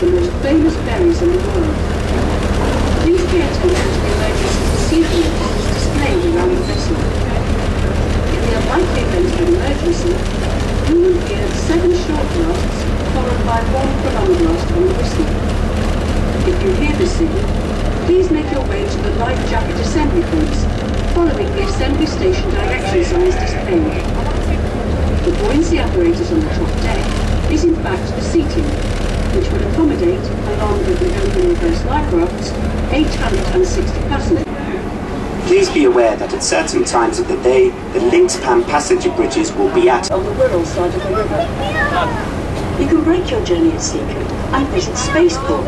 The most famous ferries in the world. These piers contain the emergency procedure displayed around the vessel. In the unlikely event of an emergency, you will hear 7 short blasts followed by 1 prolonged blast on the whistle. If you hear the signal, please make your way to the life jacket assembly points, following the assembly station direction signs displayed. The buoyancy apparatus on the top deck is in fact the seating, which would accommodate, along with the open reverse life rafts, 860 passengers. Please be aware that at certain times of the day, the Linkspan passenger bridges will be at on the Wirral side of the river. You can break your journey at Seacombe and visit Spaceport,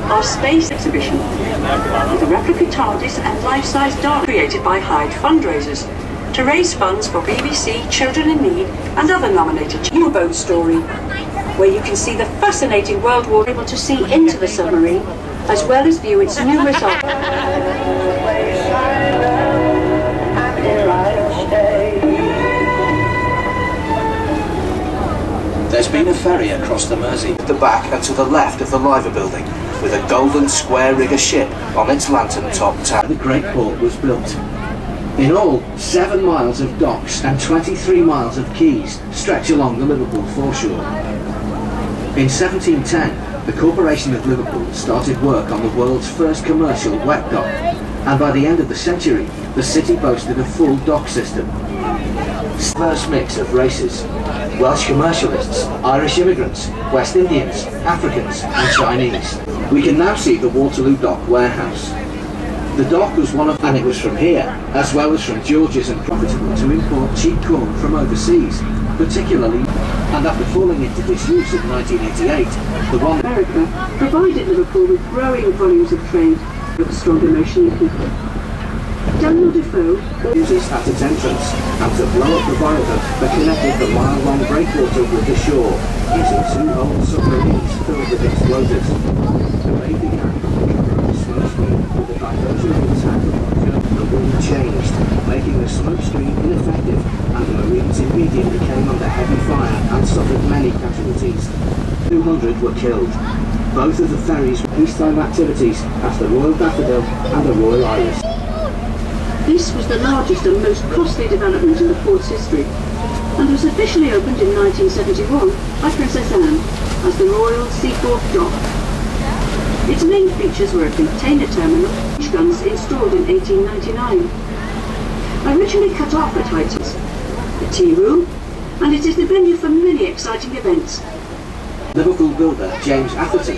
our space exhibition, with a replica TARDIS and life-size dart created by Hyde fundraisers to raise funds for BBC, Children in Need and other nominated U-boat story, where you can see the fascinating World War, able to see into the submarine, as well as view its numerous There's been a ferry across the Mersey at the back and to the left of the Liver building, with a golden square rigger ship on its lantern-top tower. The Great Port was built. In all, 7 miles of docks and 23 miles of quays stretch along the Liverpool foreshore. In 1710, the Corporation of Liverpool started work on the world's first commercial wet dock, and by the end of the century, the city boasted a full dock system. Diverse mix of races: Welsh commercialists, Irish immigrants, West Indians, Africans and Chinese. We can now see the Waterloo Dock warehouse. The dock was one of, and it was from here, as well as from George's, and profitable to import cheap corn from overseas, particularly, and after falling into disuse in 1988, the one America provided Liverpool with growing volumes of trade with a strong emotion in people. Daniel Defoe uses at its entrance, and to blow up the viaduct that connected the mile-long breakwater with the shore, using 2 old submarines filled with explosives. The raid began the smoke screen with the diversion of attack. The wind changed, making the smoke screen ineffective, and the Marines immediately came under heavy fire and suffered many casualties. 200 were killed. Both of the ferries were peacetime activities as the Royal Daffodil and the Royal Iris. This was the largest and most costly development in the port's history, and was officially opened in 1971 by Princess Anne as the Royal Seaforth Dock. Its main features were a container terminal, which guns installed in 1899. Originally cut off at high tides, a tea room, and it is the venue for many exciting events. Liverpool builder James Atherton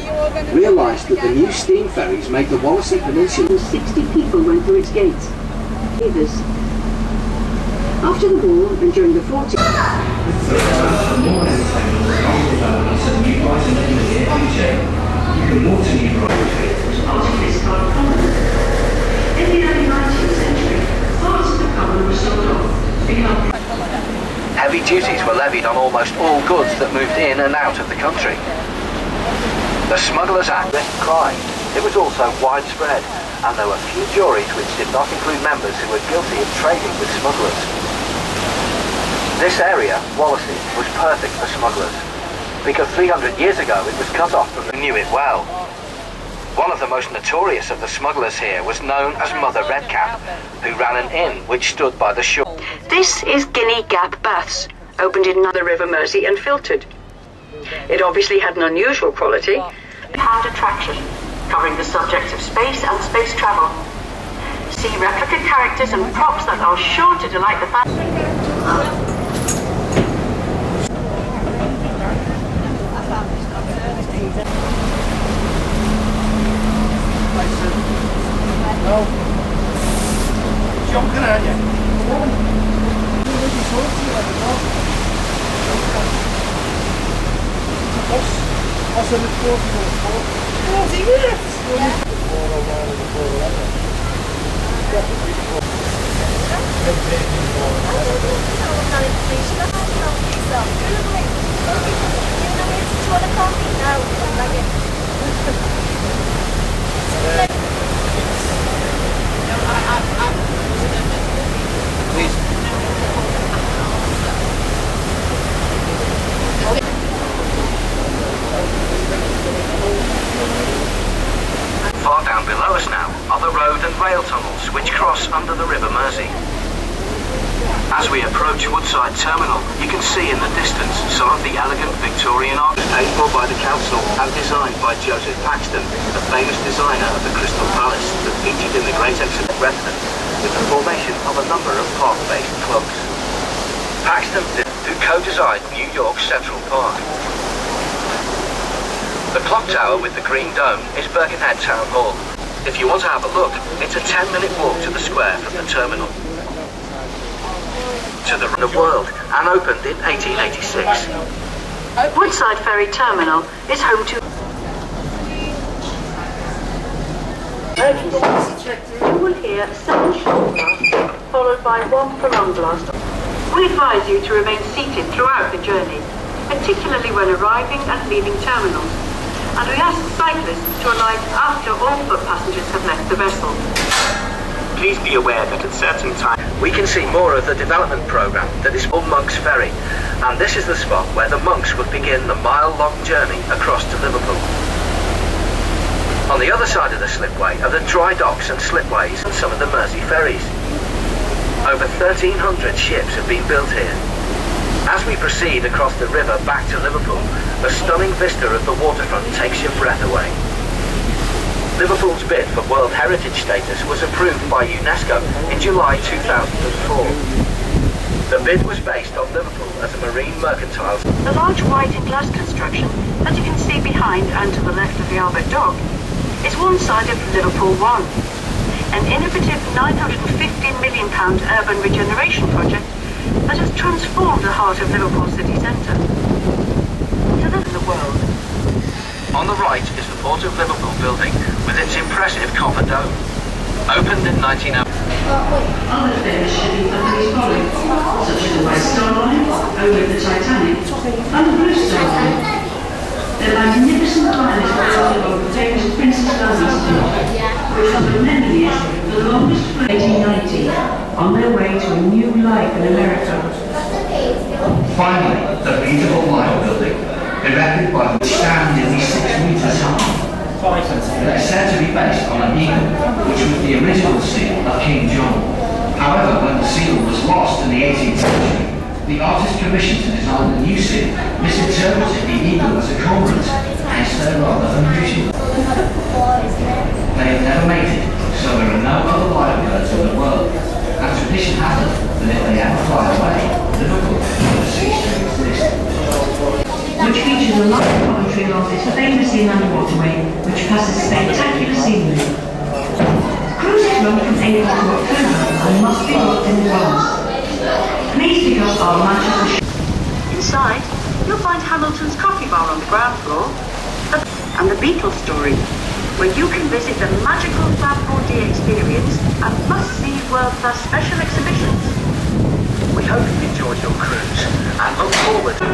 realised that the new steam ferries made the Wallasey Peninsula. 60 people went through its gates. After the war and during the 40s, in the early 19th century, parts of the common were sold off. Heavy duties were levied on almost all goods that moved in and out of the country. The Smugglers Act was crime. It was also widespread, and there were few juries which did not include members who were guilty of trading with smugglers. This area, Wallasey, was perfect for smugglers, because 300 years ago it was cut off from the knew it well. One of the most notorious of the smugglers here was known as Mother Redcap, who ran an inn which stood by the shore. This is Guinea Gap Baths, opened in the River Mersey and filtered. It obviously had an unusual quality. Pound attraction, covering the subjects of space and space travel. See replica characters and props that are sure to delight the fans. jonker, aren't you? What's in the 40 minutes? Far down below us now are the road and rail tunnels which cross under the River Mersey. As we approach Woodside Terminal, you can see in the distance some of the elegant Victorian art paid for by the council and designed by Joseph Paxton, the famous designer of the Crystal Palace that featured in the Great Exhibition at Retton, with the formation of a number of park-based clubs. Paxton who co-designed New York's Central Park. The clock tower with the green dome is Birkenhead Town Hall. If you want to have a look, it's a 10-minute walk to the square from the terminal. To the world, and opened in 1886. Woodside Ferry Terminal is home to... You will hear 7 short blasts, followed by 1 prolonged blast. We advise you to remain seated throughout the journey, particularly when arriving and leaving terminals. And we ask cyclists to alight after all foot passengers have left the vessel. Please be aware that at certain times We can see more of the development programme that is called Monk's Ferry, and this is the spot where the monks would begin the mile-long journey across to Liverpool. On the other side of the slipway are the dry docks and slipways and some of the Mersey ferries. Over 1,300 ships have been built here. As we proceed across the river back to Liverpool, the stunning vista of the waterfront takes your breath away. Liverpool's bid for World Heritage status was approved by UNESCO in July 2004. The bid was based on Liverpool as a marine mercantile. The large white and glass construction that you can see behind and to the left of the Albert Dock is one side of Liverpool One, an innovative £950 million urban regeneration project that has transformed the heart of Liverpool city centre. To the world. On the right is the Port of Liverpool building with its impressive copper dome. Opened in 1900. Other famous shipping companies followed, such as the White Star Line, over the Titanic, and the Blue Star Line. Their magnificent line is built along the famous Princess Diana Street, which was for many years the longest for 1890, on their way to a new life in America. Finally, the beautiful Mile building, erected by the stand nearly 6 meters high. It is said to be based on an eagle, which was the original seal of King John. However, when the seal was lost in the 18th century, the artist commissioned to design a new seal misinterpreted the eagle as a cormorant, hence they're rather unusual. They have never mated, so there are no other lyrebirds in the world, and tradition has it that if they ever fly away, Liverpool will cease to exist. Which features a large promontory along this famous inland waterway, which passes spectacular scenery. Cruises run from April to October and must be booked in advance. Please pick up our Manchester. Inside, you'll find Hamilton's coffee bar on the ground floor, and the Beatles story, where you can visit the magical Fab 4D experience and must-see world-class special exhibitions. We hope you enjoyed your cruise and look forward to